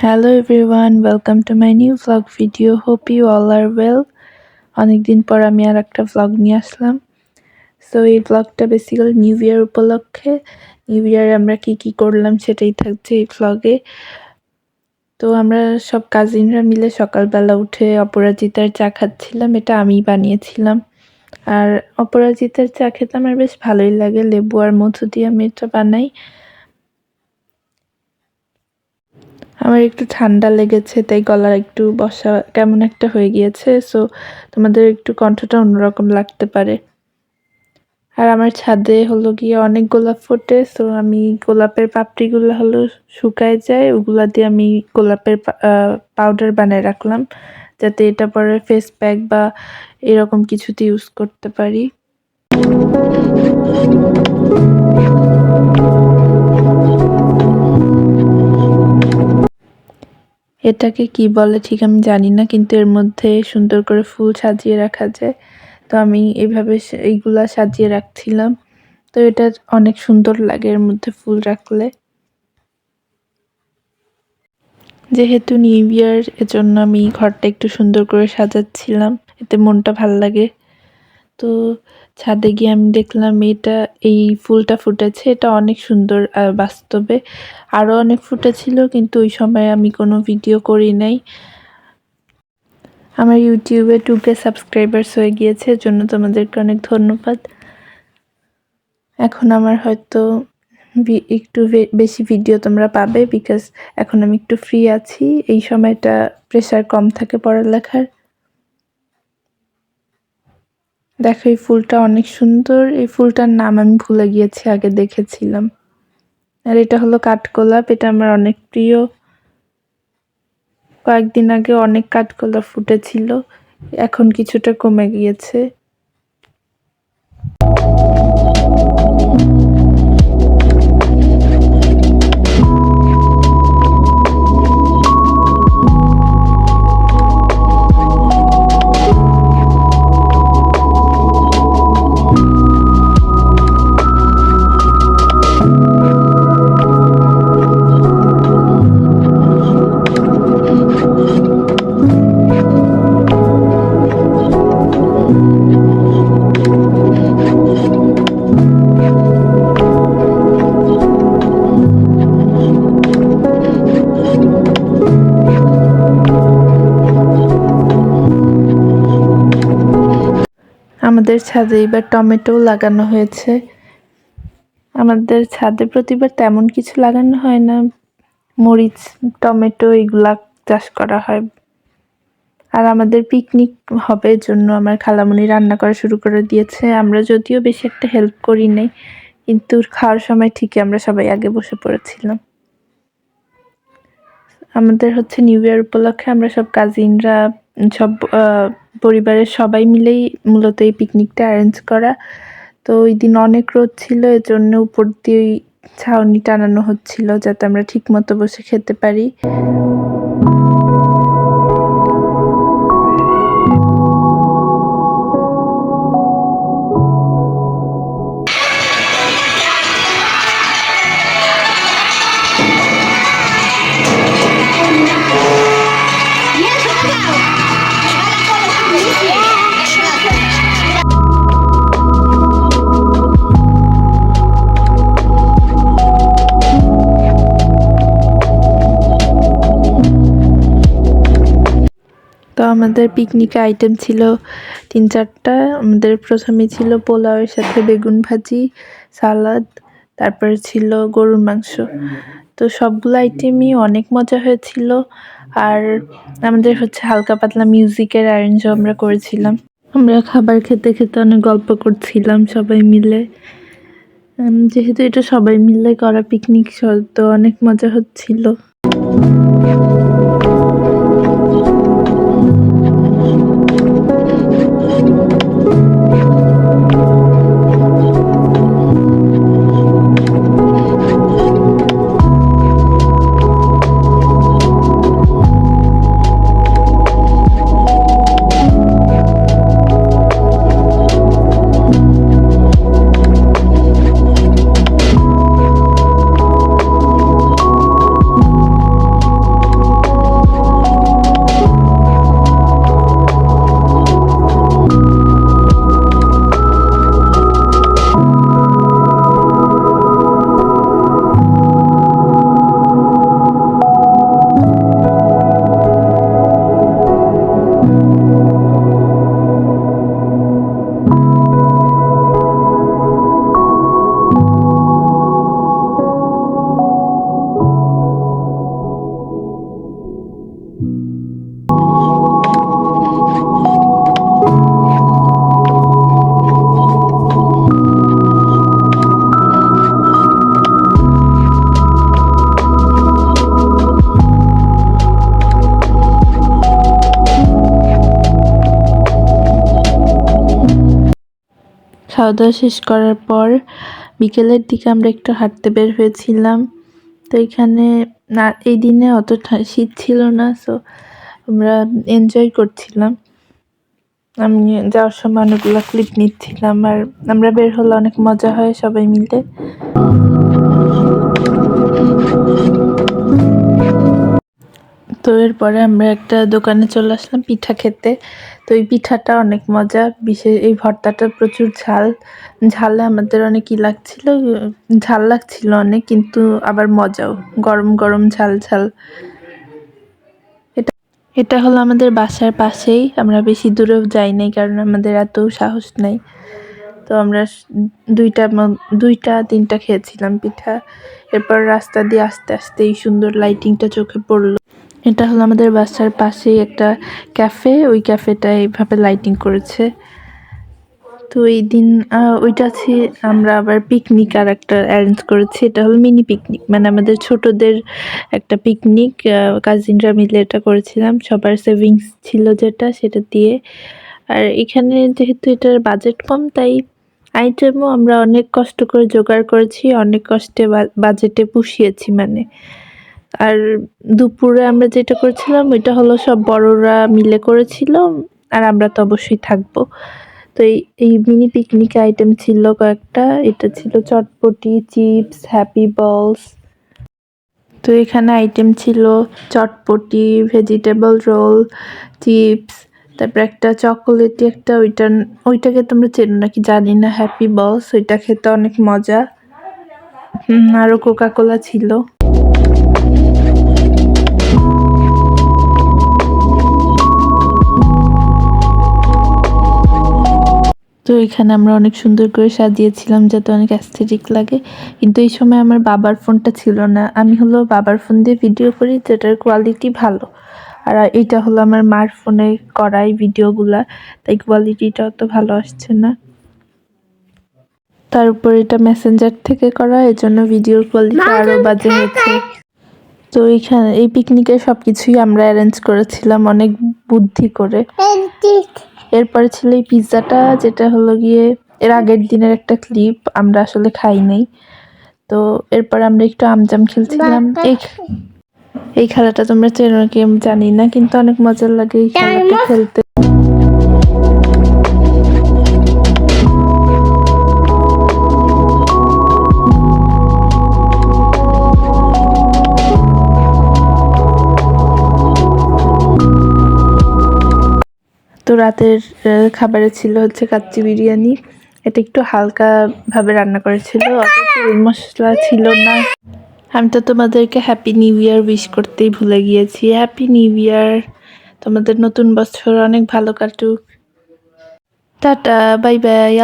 Hello everyone, welcome to my new vlog video. Hope you all are well. অনেকদিন পর আমি আর একটা vlog নিয়ে আসলাম। সো এই vlogটা বেসিক্যালি নিউ ইয়ার উপলক্ষে। নিউ ইয়ারে আমরা কি করলাম সেটাই থাকছে এই vlog-এ। তো আমরা সব কাজিনরা মিলে সকালবেলা উঠে অপরাজিতার চা খাচ্ছিলাম। এটা আমিই বানিয়েছিলাম। আর অপরাজিতার চা খেতে আমার বেশ ভালোই লাগে। লেবু আর মধু দিয়ে আমি এটা বানাই। আমার একটু ঠান্ডা লেগেছে, তাই গলা একটু বসা কেমন একটা হয়ে গিয়েছে। সো তোমাদের একটু কণ্ঠটা অন্যরকম লাগতে পারে। আর আমার ছাদে হলো গিয়ে অনেক গোলাপ ফোটে। সো আমি গোলাপের পাপড়িগুলো হলো শুকায় যায়, ওগুলা দিয়ে আমি গোলাপের পাউডার বানায় রাখলাম, যাতে এটা পরে ফেস প্যাক বা এরকম কিছুতে ইউজ করতে পারি। এটাকে কি বলে ঠিক আমি জানি না, কিন্তু এর মধ্যে সুন্দর করে ফুল সাজিয়ে রাখা যায়। তো আমি এইভাবে এইগুলা সাজিয়ে রাখছিলাম। তো এটা অনেক সুন্দর লাগে এর মধ্যে ফুল রাখলে। যেহেতু নিউ ইয়ার, এজন্য আমি ঘরটা একটু সুন্দর করে সাজাচ্ছিলাম, এতে মনটা ভাল লাগে। তো ছাদে গিয়ে আমি দেখলাম এই ফুলটা ফুটেছে, এটা অনেক সুন্দর। বাস্তবে আরও অনেক ফুটেছিল, কিন্তু ওই সময় আমি কোনো ভিডিও করি নাই। আমার ইউটিউবে 2K সাবস্ক্রাইবার্স হয়ে গিয়েছে, এর জন্য তোমাদেরকে অনেক ধন্যবাদ। এখন আমার হয়তো একটু বেশি ভিডিও তোমরা পাবে, বিকজ এখন আমি একটু ফ্রি আছি। এই সময়টা প্রেশার কম থাকে পড়ালেখার। দেখো এই ফুলটা অনেক সুন্দর। এই ফুলটার নাম আমি ভুলে গিয়েছি, আগে দেখেছিলাম। আর এটা হলো কাঠগোলাপ, এটা আমার অনেক প্রিয়। কয়েকদিন আগে অনেক কাঠগোলাপ ফুটেছিল, এখন কিছুটা কমে গিয়েছে। আমাদের ছাদে এবার টমেটো লাগানো হয়েছে। আমাদের ছাদে প্রতিবার তেমন কিছু লাগানো হয় না, মরিচ, টমেটো এগুলা চাষ করা হয়। আর আমাদের পিকনিক হবে, জন্য আমার খালামণি রান্না করা শুরু করে দিয়েছে। আমরা যদিও বেশি একটা হেল্প করি নাই, কিন্তু খাওয়ার সময় ঠিকই আমরা সবাই আগে বসে পড়েছিলাম। আমাদের হচ্ছে নিউ ইয়ার উপলক্ষে আমরা সব কাজিনরা, সব পরিবারের সবাই মিলেই মূলত এই পিকনিকটা অ্যারেঞ্জ করা। তো ওই দিন অনেক রোদ ছিল, এজন্য উপর দিয়ে ছাউনি টানানো হচ্ছিল, যাতে আমরা ঠিক মতো বসে খেতে পারি। তো আমাদের পিকনিকে আইটেম ছিল 3-4টা। আমাদের প্রথমে ছিল পোলাওয়ের সাথে বেগুন ভাজি, সালাদ, তারপরে ছিল গরুর মাংস। তো সবগুলো আইটেমই অনেক মজা হয়েছিল। আর আমাদের হচ্ছে হালকা পাতলা মিউজিকের অ্যারেঞ্জও আমরা করেছিলাম। আমরা খাবার খেতে খেতে অনেক গল্প করছিলাম সবাই মিলে। যেহেতু এটা সবাই মিলে করা পিকনিক, তো অনেক মজা হচ্ছিল। খাওয়া দাওয়া শেষ করার পর বিকেলের দিকে আমরা একটু হাঁটতে বের হয়েছিলাম। তো এখানে না এই দিনে অত শীত ছিল না, সো আমরা এনজয় করছিলাম। আমি যাওয়ার সময় অনেকগুলো ক্লিপ নিচ্ছিলাম, আর আমরা বের হলে অনেক মজা হয় সবাই মিলে। তো এরপরে আমরা একটা দোকানে চলে আসলাম পিঠা খেতে। তো এই পিঠাটা অনেক মজা, বিশেষ এই ভর্তাটা প্রচুর ঝালে আমাদের অনেক লাগছিল, ঝাল লাগছিল অনেক, কিন্তু আবার মজাও, গরম গরম ঝাল ঝাল। এটা হলো আমাদের বাসার পাশেই, আমরা বেশি দূরেও যাই নাই কারণ আমাদের এত সাহস নাই। তো আমরা দুইটা তিনটা খেয়েছিলাম পিঠা। এরপর রাস্তা দিয়ে আস্তে আস্তে এই সুন্দর লাইটিংটা চোখে পড়লো। এটা হলো আমাদের বাসার পাশেই একটা ক্যাফে, ওই ক্যাফেটা এইভাবে লাইটিং করেছে। তো এই দিন ওইটা আমরা আবার পিকনিক আর একটা অ্যারেঞ্জ করেছি। এটা হলো মিনি পিকনিক, মানে আমাদের ছোটদের একটা পিকনিক, কাজিনরা মিলে এটা করেছিলাম। সবার সেভিংস ছিল যেটা, সেটা দিয়ে। আর এখানে যেহেতু এটার বাজেট কম, তাই আইটেমও আমরা অনেক কষ্ট করে জোগাড় করেছি, অনেক কষ্টে বাজেটে পুষিয়েছি মানে। আর দুপুরে আমরা যেটা করেছিলাম ওইটা হলো সব বড়রা মিলে করেছিল, আর আমরা তো অবশ্যই থাকবো। তো এই মিনি পিকনিক আইটেম ছিল কয়েকটা। এটা ছিল চটপটি, চিপস, হ্যাপি বলস। তো এখানে আইটেম ছিল চটপটি, ভেজিটেবল রোল, চিপস, তারপর একটা চকোলেটি একটা, ওইটাকে তোমরা চেনো নাকি জানি না, হ্যাপি বলস, ওইটা খেতে অনেক মজা। আরো কোকা কোলা ছিল। তো এখানে আমরা অনেক সুন্দর করে সাজিয়েছিলাম যাতে অনেক অ্যাস্থেটিক লাগে, কিন্তু এই সময় আমার বাবার ফোনটা ছিল না। আমি হলো বাবার ফোন দিয়ে ভিডিও করি, যেটার কোয়ালিটি ভালো, আর এটা হলো আমার মার ফোনে করাই ভিডিওগুলা, তাই কোয়ালিটিটা অত ভালো আসছে না। তার উপর এটা মেসেঞ্জার থেকে করা, এজন্য ভিডিওর কোয়ালিটি আরো বাজে হয়েছে। তো এইখানে এই পিকনিকে সবকিছুই আমরা অ্যারেঞ্জ করেছিলাম অনেক বুদ্ধি করে। এরপরে ছিল এই পিৎজাটা, যেটা হলো গিয়ে এর আগের দিনের একটা ক্লিপ, আমরা আসলে খাই নাই। তো এরপর আমরা একটু আমজাম খেলছিলাম। এই খেলাটা তোমরা চেনো নাকি আমি জানি না, কিন্তু অনেক মজার লাগে এই খেলাটা খেলতে। তো রাতের খাবারে ছিল হচ্ছে কাচ্চি বিরিয়ানি। এটা একটু হালকা ভাবে রান্না করেছিল, অত তেল মশলা ছিল না। আমি তো তোমাদেরকে হ্যাপি নিউ ইয়ার উইশ করতেই ভুলে গিয়েছি। হ্যাপি নিউ ইয়ার, তোমাদের নতুন বছর অনেক ভালো কাটুক। Tata, bye bye.